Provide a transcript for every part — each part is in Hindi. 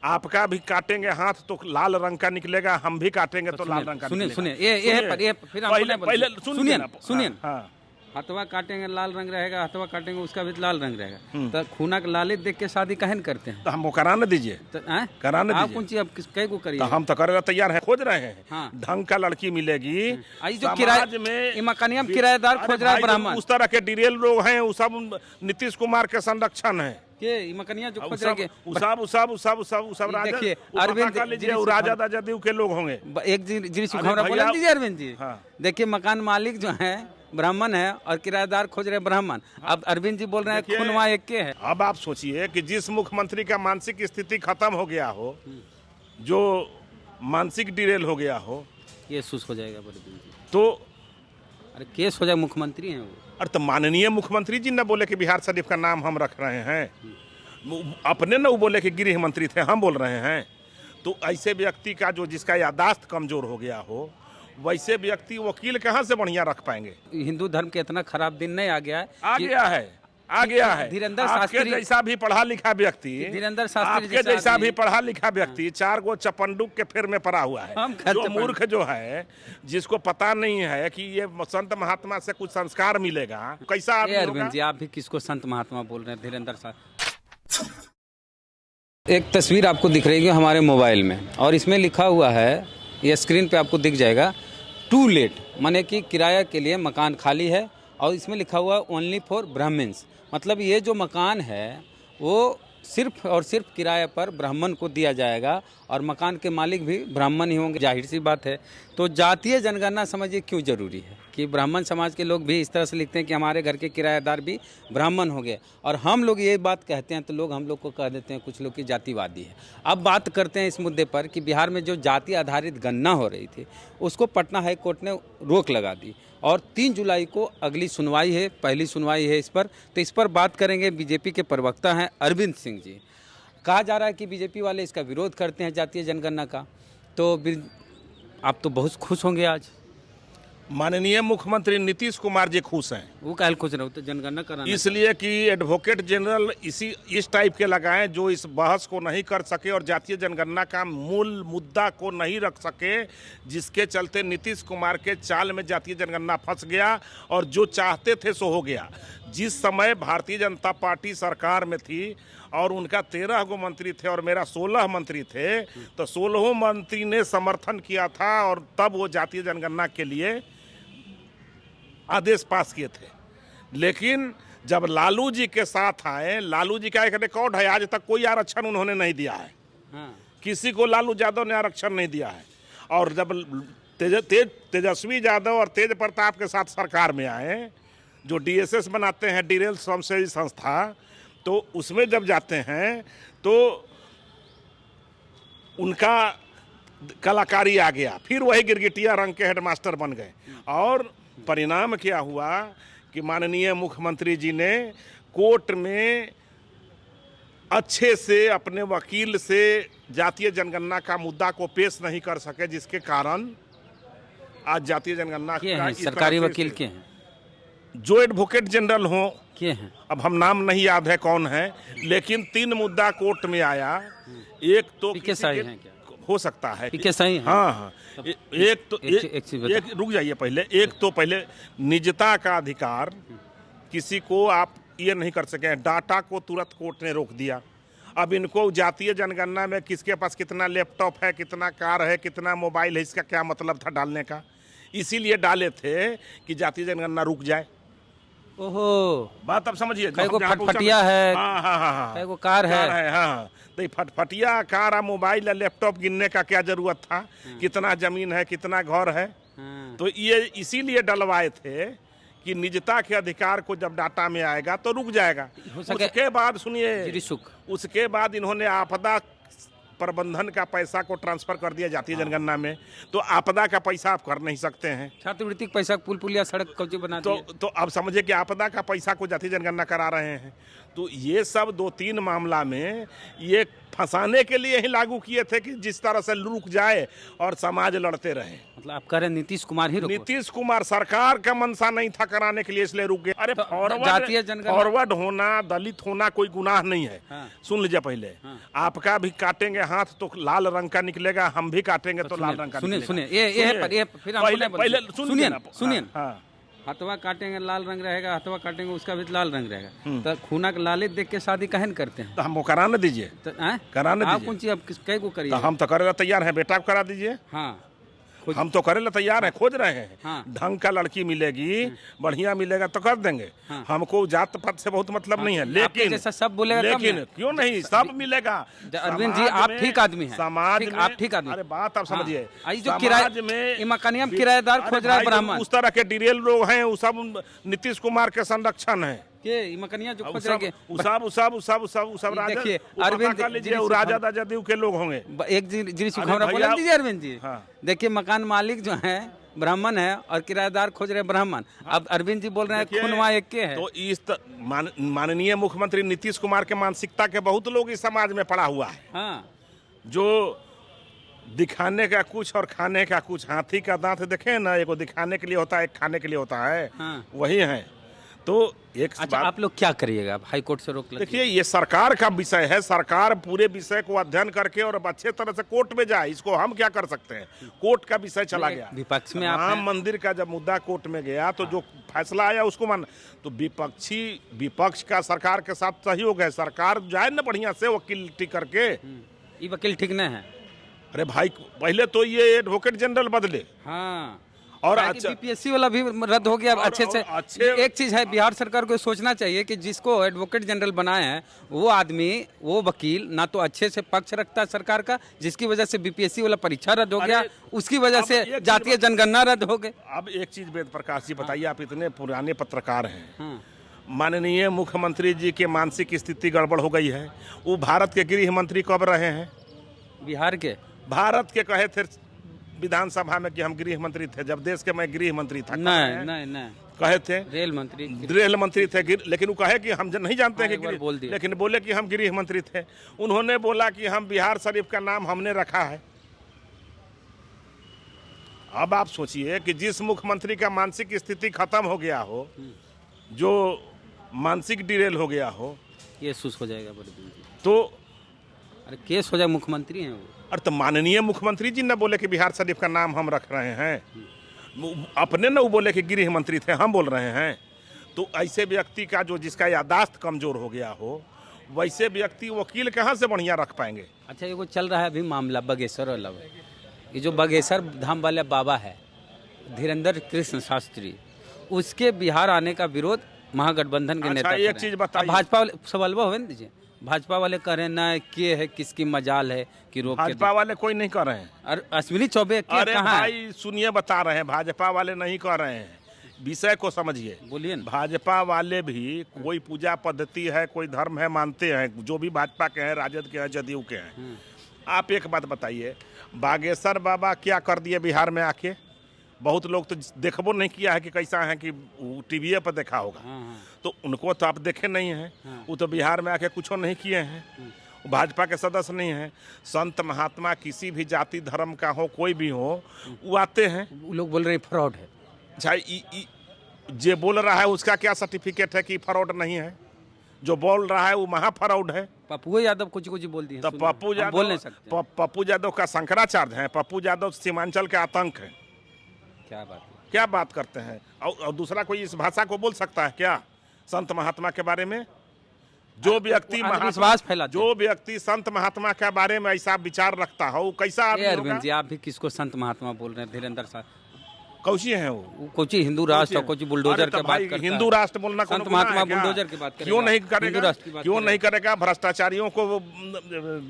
आपका भी काटेंगे हाथ तो लाल रंग का निकलेगा, हम भी काटेंगे तो लाल रंग का सुनिए निकलेगा। सुनिए ये फिर पहले सुनिए सुनिए हाँ। हथवा काटेंगे लाल रंग रहेगा, हथवा काटेंगे उसका भी लाल रंग रहेगा। तो खूना के लालित देख के शादी काहे न करते हैं? तो हमको कराने दीजिए, कराने आप दीजिए। कौन चीज आप कई को करिए? तो हम तो करे तैयार हैं, खोज रहे हैं। हाँ। ढंग का लड़की मिलेगी। जो किराए में मकानिया में किराएदार खोज रहा है ब्राह्मण, उस तरह के डिरेल लोग हैं, वो सब नीतीश कुमार के संरक्षण है। के मकनिया जो खोज रहे देखिए अरविंद राजा के लोग होंगे। एक बोला दीजिए अरविंद जी। हाँ। देखिए मकान मालिक जो है ब्राह्मण है और किराएदार खोज रहे ब्राह्मण। अब अरविंद जी बोल रहे हैं खूनवा एक के है। अब आप सोचिए कि जिस मुख्यमंत्री का मानसिक स्थिति खत्म हो गया हो, जो मानसिक डिरेल हो गया हो, केस हो जाएगा अरविंद जी। तो अरे केस हो जाए, मुख्यमंत्री हैं वो। अरे तो माननीय मुख्यमंत्री जी न बोले कि बिहार शरीफ का नाम हम रख रहे हैं, अपने न वो बोले कि गृह मंत्री थे, हम बोल रहे हैं। तो ऐसे व्यक्ति का जो जिसका यादाश्त कमजोर हो गया हो, वैसे व्यक्ति वकील कहाँ से बढ़िया रख पाएंगे? हिंदू धर्म के इतना खराब दिन नहीं आ गया है। आ गया है। धीरेन्द्र शास्त्री जैसा भी पढ़ा लिखा व्यक्ति, धीरेन्द्र शास्त्री आपके जैसा भी पढ़ा लिखा व्यक्ति 4 गो चपंडुक के फेर में पड़ा हुआ है। जो मूर्ख जो है, जिसको पता नहीं है कि ये संत महात्मा से कुछ संस्कार मिलेगा, कैसा अरविंद जी आप भी किसको संत महात्मा बोल रहे हैं? धीरेन्द्र शास्त्री। एक तस्वीर आपको दिख रही है हमारे मोबाइल में, और इसमें लिखा हुआ है, ये स्क्रीन पे आपको दिख जाएगा, टू लेट, माने कि किराया के लिए मकान खाली है, और इसमें लिखा हुआ ओनली फॉर ब्राह्मण्स। मतलब ये जो मकान है वो सिर्फ और सिर्फ किराए पर ब्राह्मण को दिया जाएगा, और मकान के मालिक भी ब्राह्मण ही होंगे। जाहिर सी बात है। तो जातीय जनगणना समझिए क्यों जरूरी है कि ब्राह्मण समाज के लोग भी इस तरह से लिखते हैं कि हमारे घर के किराएदार भी ब्राह्मण हो गए, और हम लोग ये बात कहते हैं तो लोग हम लोग को कह देते हैं कुछ लोग की जातिवादी है। अब बात करते हैं इस मुद्दे पर कि बिहार में जो जाति आधारित गणना हो रही थी उसको पटना हाई कोर्ट ने रोक लगा दी, और 3 जुलाई को अगली सुनवाई है, पहली सुनवाई है इस पर। तो इस पर बात करेंगे, बीजेपी के प्रवक्ता हैं अरविंद सिंह जी। कहा जा रहा है कि बीजेपी वाले इसका विरोध करते हैं जातीय जनगणना का, तो आप तो बहुत खुश होंगे आज। माननीय मुख्यमंत्री नीतीश कुमार जी खुश हैं। वो काहे खुश रहे? तो जनगणना कराना इसलिए कि एडवोकेट जनरल इस टाइप के लगाएं जो इस बहस को नहीं कर सके और जातीय जनगणना का मूल मुद्दा को नहीं रख सके, जिसके चलते नीतीश कुमार के चाल में जातीय जनगणना फंस गया, और जो चाहते थे सो हो गया। जिस समय भारतीय जनता पार्टी सरकार में थी और उनका 13 गो मंत्री थे और मेरा 16 मंत्री थे, तो 16 मंत्री ने समर्थन किया था, और तब वो जातीय जनगणना के लिए आदेश पास किए थे। लेकिन जब लालू जी के साथ आए, लालू जी का एक रिकॉर्ड है, आज तक कोई आरक्षण उन्होंने नहीं दिया है। किसी को लालू यादव ने आरक्षण नहीं दिया है। और जब तेजस्वी यादव और तेज प्रताप के साथ सरकार में आए, जो DSS बनाते हैं, डिरेल स्वयंसेवी संस्था, तो उसमें जब जाते हैं तो उनका कलाकारी आ गया, फिर वही गिरगिटिया रंग के हेडमास्टर बन गए। और परिणाम क्या हुआ कि माननीय मुख्यमंत्री जी ने कोर्ट में अच्छे से अपने वकील से जातीय जनगणना का मुद्दा को पेश नहीं कर सके, जिसके कारण आज जातीय जनगणना का सरकारी वकील के हैं जो एडवोकेट जनरल हो के हैं, अब हम नाम नहीं याद है कौन है, लेकिन 3 मुद्दा कोर्ट में आया। एक तो हैं क्या? हो सकता है सही है। हाँ, एक तो एक रुक जाइए पहले। एक तो पहले निजता का अधिकार, किसी को आप ये नहीं कर सके, डाटा को तुरंत कोर्ट ने रोक दिया। अब इनको जातीय जनगणना में किसके पास कितना लैपटॉप है, कितना कार है, कितना मोबाइल है, इसका क्या मतलब था डालने का? इसीलिए डाले थे कि जातीय जनगणना रुक जाए। ओहो, बात अब समझिए। को फटफटिया है, हाँ, को कार है, हाँ, तो फटफटिया कार, मोबाइल, लैपटॉप गिनने का क्या जरूरत था? कितना जमीन है, कितना घर है? तो ये इसीलिए डलवाए थे कि निजता के अधिकार को जब डाटा में आएगा तो रुक जाएगा। उसके बाद सुनिए, उसके बाद इन्होंने आपदा प्रबंधन का पैसा को ट्रांसफर कर दिया जातीय जनगणना में। तो आपदा का पैसा आप कर नहीं सकते हैं, छात्रवृत्ति पैसा पुल पुलिया सड़क कौची बना तो अब समझिए कि आपदा का पैसा को जातीय जनगणना करा रहे हैं। तो ये सब 2-3 मामला में ये फंसाने के लिए ही लागू किए थे कि जिस तरह से रुक जाए और समाज लड़ते रहे। मतलब आप कह रहे हैं नीतीश कुमार ही रुको? नीतीश कुमार सरकार का मंशा नहीं था कराने के लिए, इसलिए रुक गए। अरे जातीय जनगणना फॉरवर्ड होना, दलित होना कोई गुनाह नहीं है। हाँ। सुन लीजिए पहले, आपका भी काटेंगे हाथ तो लाल रंग का निकलेगा, हम भी काटेंगे तो लाल रंग का निकलेगा। सुनिए ये फिर पहले सुनिए ना। सुनिए हाँ। हथवा काटेंगे लाल रंग रहेगा, हथवा काटेंगे उसका भी लाल रंग रहेगा। तो खूना के लाले देख के शादी कहन करते हैं? तो हमको कराने दीजिए, कराने आप दीजिए। कौन चीज आप कै को करिए? तो हम तो करे तैयार हैं, बेटा को करा दीजिए। हाँ हम तो करे तैयार हैं, खोज रहे हैं। हाँ। ढंग का लड़की मिलेगी, बढ़िया मिलेगा तो कर देंगे। हमको जात पात से बहुत मतलब नहीं है, लेकिन जैसा सब बोलेगा लेकिन क्यों नहीं, सब मिलेगा। अरविंद जी आप ठीक आदमी हैं, समाज में आप ठीक आदमी। अरे बात आप समझिए, जो किराए में मकानिया किराएदार खोज रहा है ब्राह्मण, उस तरह के डिरेल लोग हैं, वो सब नीतीश कुमार के संरक्षण है। के मकनिया जो खोज रहे सब देखिए अरविंद राजा जदयू के लोग होंगे। एक हमरा बोला दीजिए अरविंद जी। देखिए मकान मालिक जो है ब्राह्मण है और किराएदार खोज रहे ब्राह्मण। अब अरविंद जी बोल रहे हैं खूनवा एक के है। तो इस माननीय मुख्यमंत्री नीतीश कुमार के मानसिकता के बहुत लोग इस समाज में पड़ा हुआ है। हाँ। जो दिखाने का कुछ और खाने का कुछ, हाथी का दांत देखे ना, एक दिखाने के लिए होता है, एक खाने के लिए होता है। हाँ। वही है। तो एक अच्छा आप लोग क्या करिएगा? हाई कोर्ट से रोक देखिए, ये सरकार का विषय है, सरकार पूरे विषय को अध्ययन करके और अच्छे तरह से कोर्ट में जाए। इसको हम क्या कर सकते हैं, कोर्ट का विषय चला गया। विपक्ष में राम मंदिर का जब मुद्दा कोर्ट में गया तो जो फैसला आया उसको मान, तो विपक्ष का सरकार के साथ सहयोग है। सरकार जाए ना बढ़िया से वकील ठीक करके। ये वकील ठीक नहीं है। अरे भाई पहले तो ये एडवोकेट जनरल बदले। हाँ। और बीपीएससी वाला भी रद्द हो गया। अच्छे से एक चीज है, बिहार सरकार को सोचना चाहिए कि जिसको एडवोकेट जनरल बनाए हैं वो आदमी, वो वकील ना तो अच्छे से पक्ष रखता है सरकार का, जिसकी वजह से बीपीएससी वाला परीक्षा रद्द हो गया, उसकी वजह से जातीय जनगणना रद्द हो गई। अब एक चीज वेद प्रकाश जी बताइए, आप इतने पुराने पत्रकार हैं, माननीय मुख्यमंत्री जी के मानसिक स्थिति गड़बड़ हो गई है। वो भारत के गृह मंत्री कब रहे हैं? बिहार के, भारत के कहे थे विधानसभा में कि हम गृह मंत्री थे, जब देश के मैं गृह मंत्री था। नहीं कहे थे रेल मंत्री थे, लेकिन वो कहे कि हम नहीं जानते हैं कि लेकिन बोले कि हम गृह मंत्री थे। उन्होंने बोला कि हम बिहार शरीफ का नाम हमने रखा है। अब आप सोचिए कि जिस मुख्यमंत्री का मानसिक स्थिति खत्म हो गया हो, जो मानसिक डिरेल हो गया हो, केस हो जाएगा। तो अरे केस हो जाए, मुख्यमंत्री हैं वो। अरे तो माननीय मुख्यमंत्री जी ने बोले कि बिहार शरीफ का नाम हम रख रहे हैं, अपने न वो बोले कि गृह मंत्री थे, हम बोल रहे हैं। तो ऐसे व्यक्ति का जो जिसका यादाश्त कमजोर हो गया हो, वैसे व्यक्ति वकील कहाँ से बढ़िया रख पाएंगे? अच्छा, ये वो चल रहा है अभी मामला बागेश्वर वाला, ये जो बागेश्वर धाम वाले बाबा है धीरेन्द्र कृष्ण शास्त्री, उसके बिहार आने का विरोध महागठबंधन के नेता। एक चीज बताइए, भाजपा वाले सवाल हो दीजिए, भाजपा वाले कह रहे हैं ना के है किसकी मजाल है कि रोक। भाजपा वाले कोई नहीं कर रहे हैं। और अश्विनी चौबे अरे भाई सुनिए, बता रहे हैं, भाजपा वाले नहीं कर रहे हैं। विषय को समझिए, बोलिए। भाजपा वाले भी कोई पूजा पद्धति है, कोई धर्म है, मानते हैं। जो भी भाजपा के हैं, राजद के हैं, जदयू के हैं। आप एक बात बताइए, बागेश्वर बाबा क्या कर दिए बिहार में आके? बहुत लोग तो देखबो नहीं किया है कि कैसा है, कि टीवी पर देखा होगा। तो उनको तो आप देखे नहीं हैं। वो तो बिहार में आके कुछ नहीं किए हैं, भाजपा के सदस्य नहीं हैं। संत महात्मा किसी भी जाति धर्म का हो, कोई भी हो, वो आते हैं। वो लोग बोल रहे हैं फ्रॉड है। अच्छा, जो बोल रहा है उसका क्या सर्टिफिकेट है कि फ्रॉड नहीं है? जो बोल रहा है वो महा फ्रॉड है। पप्पू यादव कुछ बोल दिए। तो पप्पू यादव बोल नहीं सकते। पप्पू यादव का शंकराचार्य है। पप्पू यादव सीमांचल के आतंक है। क्या बात करते हैं? और दूसरा कोई इस भाषा को बोल सकता है क्या संत महात्मा के बारे में? जो व्यक्ति संत महात्मा के बारे में ऐसा विचार रखता हो, वो कैसा आदमी होगा? अरविंद जी, आप भी किसको संत महात्मा बोल रहे हैं? धीरेन्द्र साहब कौची है वो? कोची हिंदू राष्ट्र और कोची बुलडोजर के बात करता है। हिंदू राष्ट्र बोलना संत महात्मा बुलडोजर की बात करेगा? क्यों नहीं करेगा? क्यों नहीं करेगा? भ्रष्टाचारियों को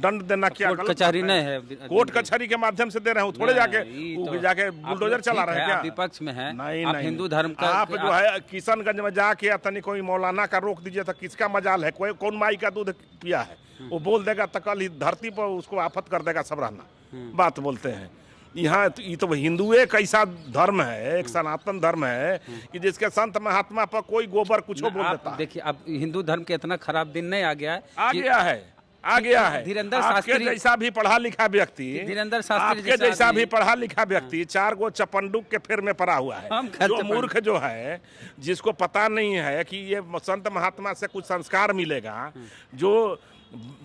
दंड देना क्या कोर्ट कचहरी नहीं है? कोर्ट कचहरी के माध्यम से दे रहे हो, थोड़े जाके बुलडोजर चला रहे हैं क्या? विपक्ष में है, नहीं हिंदू धर्म का। आप जो है किशनगंज में जाके तनी कोई मौलाना का रोक दीजिए तो किसका मजाल है? कोई कौन माई का दूध पिया है? वो बोल देगा तो कल धरती पर उसको आफत कर देगा सब रहना। बात बोलते हैं। यहाँ तो ये तो हिंदुए का ऐसा धर्म है, एक सनातन धर्म है कि जिसके संत महात्मा पर कोई गोबर कुछ बोल आप देता है। देखिए, अब हिंदू धर्म के इतना खराब दिन नहीं आ गया है आ कि- गया है, आ गया है। धीरेन्द्र आपके शास्त्री- जैसा भी पढ़ा लिखा व्यक्ति, धीरेन्द्र शास्त्री आपके जैसा आदमी- भी पढ़ा लिखा व्यक्ति 4 गो चपंडुक के फेर में पड़ा हुआ है। हम घर जो चपंडुक। मूर्ख जो है, जिसको पता नहीं है कि ये संत महात्मा से कुछ संस्कार मिलेगा, जो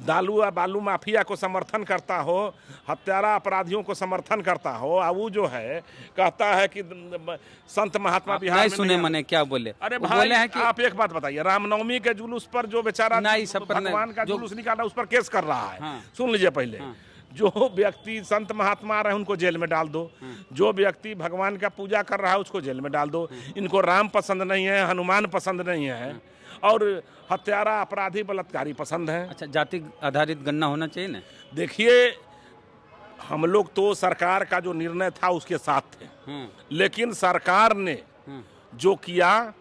दालू या बालू माफिया को समर्थन करता हो, हत्यारा अपराधियों को समर्थन करता हो, अब वो जो है कहता है कि संत महात्मा आप बिहार नहीं में सुने नहीं- मैंने क्या बोले। अरे वो भाई, बोले हैं कि आप एक बात बताइए, रामनवमी के जुलूस पर जो बेचारा नहीं, सब पर नहीं, भगवान का जो- जुलूस निकाला उस पर केस कर रहा है। हाँ। सुन लीजिए पहले, जो व्यक्ति संत महात्मा आ रहे हैं उनको जेल में डाल दो, जो व्यक्ति भगवान का पूजा कर रहा है उसको जेल में डाल दो। इनको राम पसंद नहीं है, हनुमान पसंद नहीं है, और हत्यारा अपराधी बलात्कारी पसंद है। अच्छा, जाति आधारित गणना होना चाहिए ना। देखिए, हम लोग तो सरकार का जो निर्णय था उसके साथ थे, लेकिन सरकार ने जो किया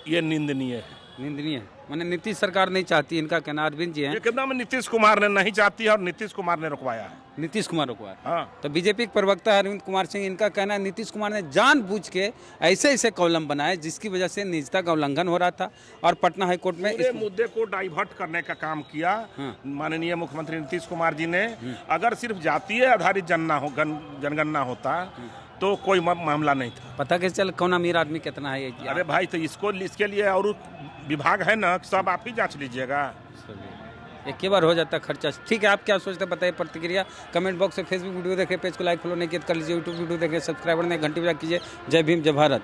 ये निंदनीय है। निंदनीय है, मैंने नीतीश सरकार नहीं चाहती, इनका कहना। अरविंद जी हैं, एकदम नीतीश कुमार ने नहीं चाहती है और नीतीश कुमार ने रुकवाया है। नीतीश कुमार रुकवा। हाँ। तो बीजेपी के प्रवक्ता अरविंद कुमार सिंह, इनका कहना है नीतीश कुमार ने जानबूझ के ऐसे ऐसे कॉलम बनाए जिसकी वजह से निजता का उल्लंघन हो रहा था, और पटना हाईकोर्ट में पूरे मुद्दे को डाइवर्ट करने का काम किया माननीय मुख्यमंत्री नीतीश कुमार जी ने। अगर सिर्फ जातीय आधारित जनगणना होता तो कोई मामला नहीं था। पता कैसे चल कौन अमीर आदमी कितना है ये? अरे भाई, तो इसके लिए और विभाग है ना, सब आप ही जांच लीजिएगा। एक ही बार हो जाता खर्चा। ठीक है, आप क्या सोचते हैं बताइए, प्रतिक्रिया कमेंट बॉक्स में। फेसबुक वीडियो देख रहे पेज को लाइक फॉलो नहीं किया तो कर लीजिए, यूट्यूब वीडियो देख रहे सब्सक्राइबर ने घंटी बजा कीजिए। जय भीम, जय भारत।